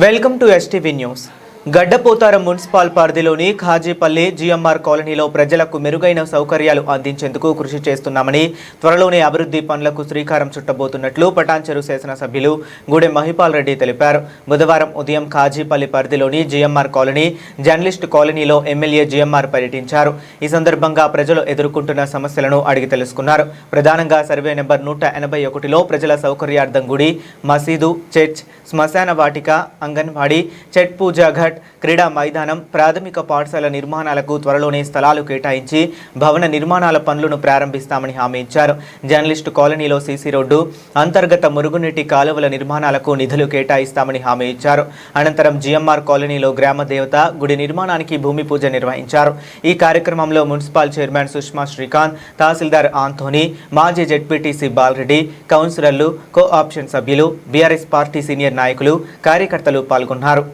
Welcome to STV news. Gaddapotharam municipal పరిధిలోని Khajipalli GMR కాలనీలో ప్రజలకు మెరుగైన సౌకర్యాలు అందించేందుకు కృషి చేస్తున్నామని, త్వరలోనే అభివృద్ధి పనులకు శ్రీకారం చుట్టబోతున్నట్లు పటాన్చెరు శాసనసభ్యులు గూడెం మహిపాల్ రెడ్డి తెలిపారు. బుధవారం ఉదయం ఖాజీపల్లి పరిధిలోని జిఎంఆర్ కాలనీ, జర్నలిస్ట్ కాలనీలో ఎమ్మెల్యే జిఎంఆర్ పర్యటించారు. ఈ సందర్భంగా ప్రజలు ఎదుర్కొంటున్న సమస్యలను అడిగి తెలుసుకున్నారు. ప్రధానంగా సర్వే నెంబర్ 181లో ప్రజల సౌకర్యార్థం గుడి, మసీదు, చర్చ్, శ్మశాన వాటిక, అంగన్వాడీ, చెట్ పూజా ఘట్, క్రీడా మైదానం, ప్రాథమిక పాఠశాల నిర్మాణాలకు త్వరలోనే స్థలాలు కేటాయించి భవన నిర్మాణాల పనులను ప్రారంభిస్తామని హామీ ఇచ్చారు. జర్నలిస్టు కాలనీలో సీసీ రోడ్డు, అంతర్గత మురుగునీటి కాలువల నిర్మాణాలకు నిధులు కేటాయిస్తామని హామీ ఇచ్చారు. అనంతరం జిఎంఆర్ కాలనీలో గ్రామ దేవత గుడి నిర్మాణానికి భూమి పూజ నిర్వహించారు. ఈ కార్యక్రమంలో మున్సిపల్ చైర్మన్ సుష్మా శ్రీకాంత్, తహసీల్దార్ ఆంథోనీ, మాజీ జెడ్పీటీసీ బాలరెడ్డి, కౌన్సిలర్లు, కో ఆప్షన్ సభ్యులు, బీఆర్ఎస్ పార్టీ సీనియర్ నాయకులు, కార్యకర్తలు పాల్గొన్నారు.